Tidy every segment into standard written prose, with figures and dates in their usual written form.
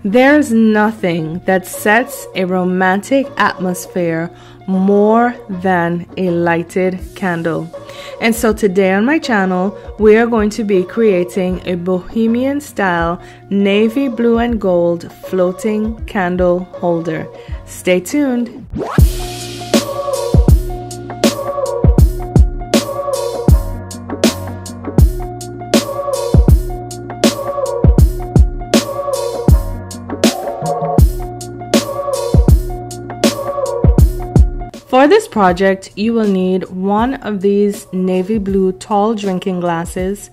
There's nothing that sets a romantic atmosphere more than a lighted candle. And so today on my channel, we are going to be creating a Bohemian style navy blue and gold floating candle holder. Stay tuned. For this project, you will need one of these navy blue tall drinking glasses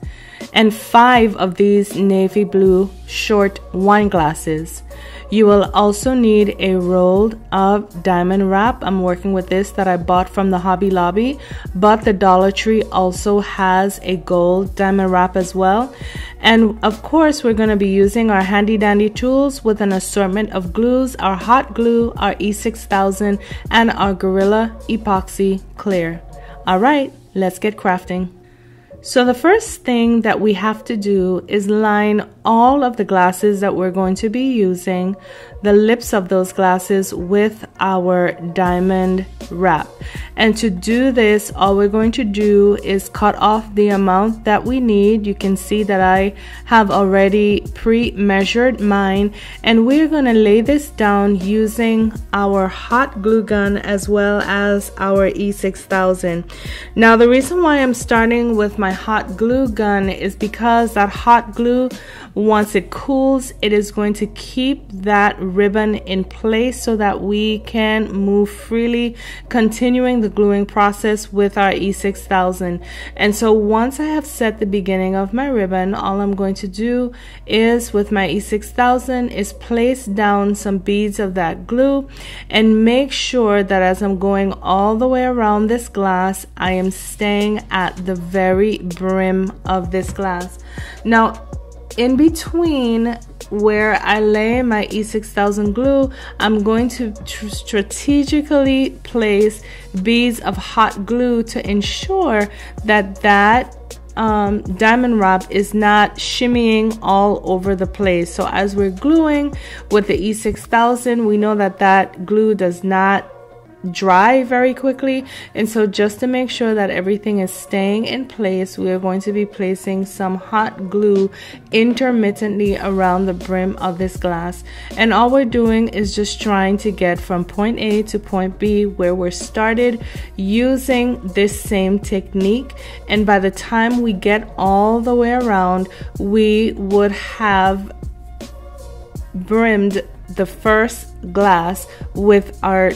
and 5 of these navy blue short wine glasses. You will also need a roll of diamond wrap. I'm working with this that I bought from the Hobby Lobby, but the Dollar Tree also has a gold diamond wrap as well. And of course, we're going to be using our handy dandy tools with an assortment of glues, our hot glue, our E6000, and our Gorilla Epoxy Clear. All right, let's get crafting. So the first thing that we have to do is line all of the glasses that we're going to be using, the lips of those glasses, with our diamond wrap. And to do this, all we're going to do is cut off the amount that we need. You can see that I have already pre-measured mine, and we're going to lay this down using our hot glue gun as well as our E6000. Now the reason why I'm starting with my hot glue gun is because that hot glue, once it cools, it is going to keep that ribbon in place so that we can move freely, continuing the gluing process with our E6000. And so once I have set the beginning of my ribbon, all I'm going to do is with my E6000 is place down some beads of that glue and make sure that as I'm going all the way around this glass, I am staying at the very brim of this glass. Now, in between where I lay my E6000 glue, I'm going to strategically place beads of hot glue to ensure that diamond wrap is not shimmying all over the place. So as we're gluing with the E6000, we know that that glue does not dry very quickly, and so just to make sure that everything is staying in place, we are going to be placing some hot glue intermittently around the brim of this glass. And all we're doing is just trying to get from point A to point B where we're started using this same technique, and by the time we get all the way around, we would have brimmed the first glass with our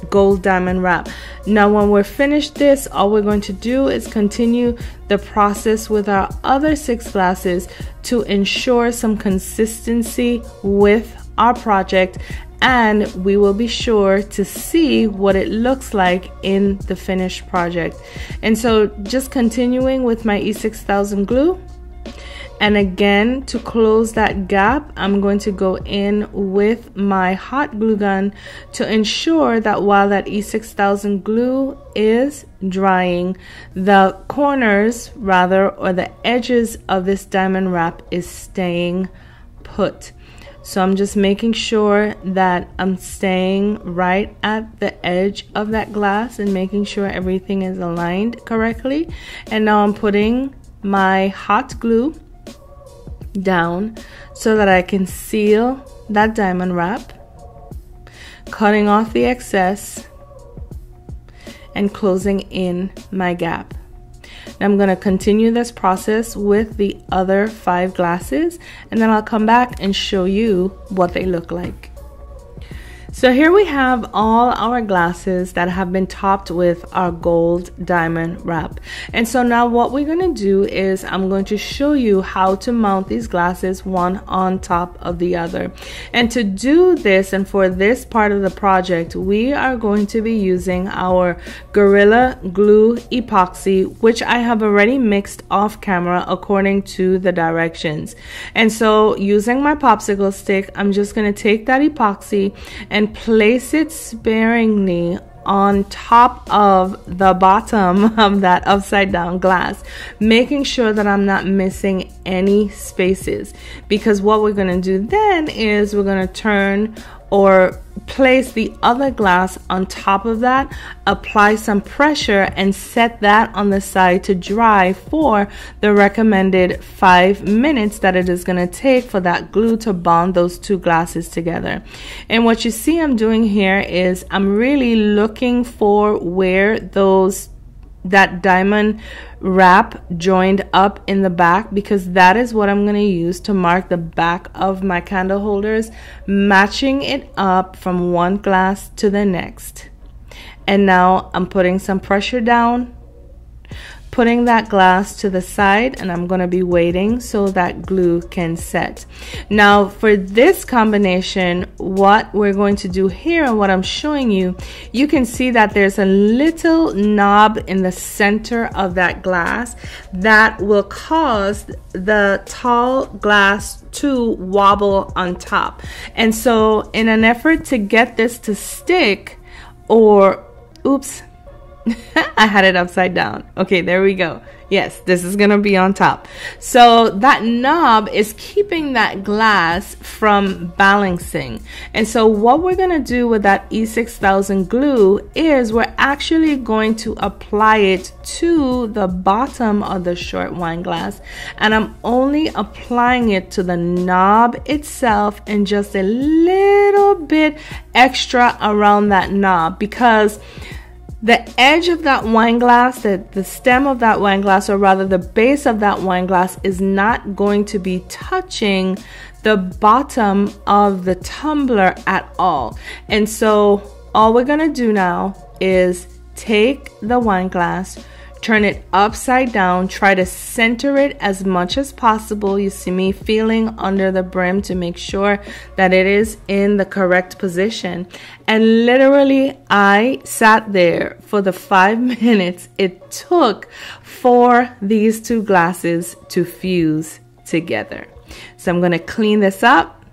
gold diamond wrap. Now when we're finished this, all we're going to do is continue the process with our other 6 glasses to ensure some consistency with our project, and we will be sure to see what it looks like in the finished project. And so just continuing with my E6000 glue. And again, to close that gap, I'm going to go in with my hot glue gun to ensure that while that E6000 glue is drying, the corners or the edges of this diamond wrap is staying put. So I'm just making sure that I'm staying right at the edge of that glass and making sure everything is aligned correctly. And now I'm putting my hot glue down so that I can seal that diamond wrap, cutting off the excess and closing in my gap. Now I'm going to continue this process with the other 5 glasses, and then I'll come back and show you what they look like. So here we have all our glasses that have been topped with our gold diamond wrap. And so now what we're going to do is I'm going to show you how to mount these glasses one on top of the other. And to do this, and for this part of the project, we are going to be using our Gorilla Glue Epoxy, which I have already mixed off camera according to the directions. And so using my popsicle stick, I'm just going to take that epoxy and place it sparingly on top of the bottom of that upside down glass, making sure that I'm not missing any spaces, because what we're going to do then is we're going to turn or place the other glass on top of that, apply some pressure, and set that on the side to dry for the recommended 5 minutes that it is going to take for that glue to bond those two glasses together. And what you see I'm doing here is I'm really looking for where that diamond wrap joined up in the back, because that is what I'm going to use to mark the back of my candle holders, matching it up from one glass to the next. And now I'm putting some pressure down, putting that glass to the side, and I'm going to be waiting so that glue can set. Now for this combination, what we're going to do here and what I'm showing you, you can see that there's a little knob in the center of that glass that will cause the tall glass to wobble on top. And so in an effort to get this to stick, or oops, I had it upside down. Okay, there we go. Yes, this is gonna be on top. So that knob is keeping that glass from balancing. And so what we're gonna do with that E6000 glue is we're actually going to apply it to the bottom of the short wine glass. And I'm only applying it to the knob itself and just a little bit extra around that knob, because the edge of that wine glass, the stem of that wine glass, or rather the base of that wine glass, is not going to be touching the bottom of the tumbler at all. And so all we're going to do now is take the wine glass, turn it upside down, try to center it as much as possible. You see me feeling under the brim to make sure that it is in the correct position. And literally, I sat there for the 5 minutes it took for these two glasses to fuse together. So I'm going to clean this up,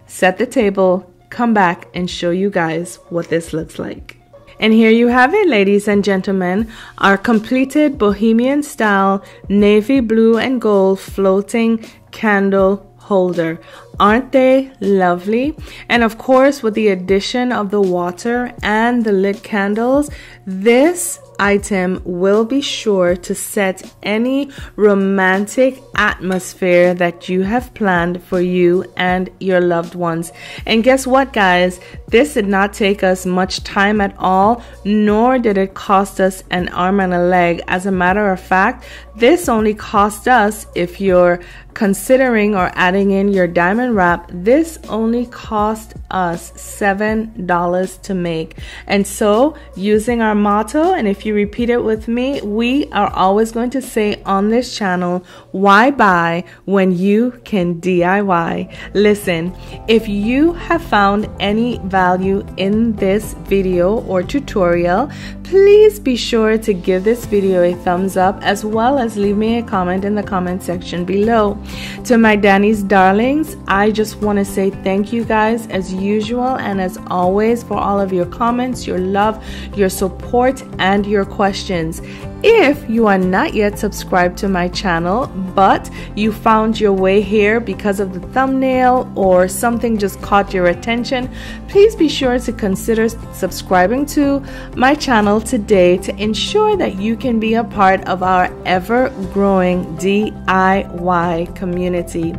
set the table, come back and show you guys what this looks like. And here you have it, ladies and gentlemen, our completed Bohemian style navy blue and gold floating candle holder. Aren't they lovely? And of course, with the addition of the water and the lit candles, this item will be sure to set any romantic atmosphere that you have planned for you and your loved ones. And guess what, guys? This did not take us much time at all, nor did it cost us an arm and a leg. As a matter of fact, this only cost us, if you're considering or adding in your diamond wrap, this only cost us $7 to make. And so, using our motto, and if you repeat it with me, we are always going to say on this channel, why buy when you can DIY? Listen, if you have found any value in this video or tutorial, please be sure to give this video a thumbs up, as well as leave me a comment in the comment section below. To my Danny's darlings, I just want to say thank you guys as usual and as always for all of your comments, your love, your support, and your questions. If you are not yet subscribed to my channel, but you found your way here because of the thumbnail or something just caught your attention, please be sure to consider subscribing to my channel today to ensure that you can be a part of our ever-growing DIY community.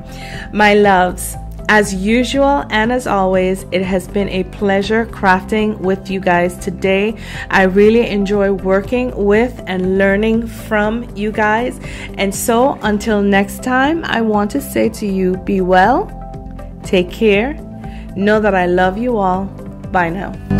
My loves, as usual and as always, it has been a pleasure crafting with you guys today. I really enjoy working with and learning from you guys. And so until next time, I want to say to you, be well, take care, know that I love you all. Bye now.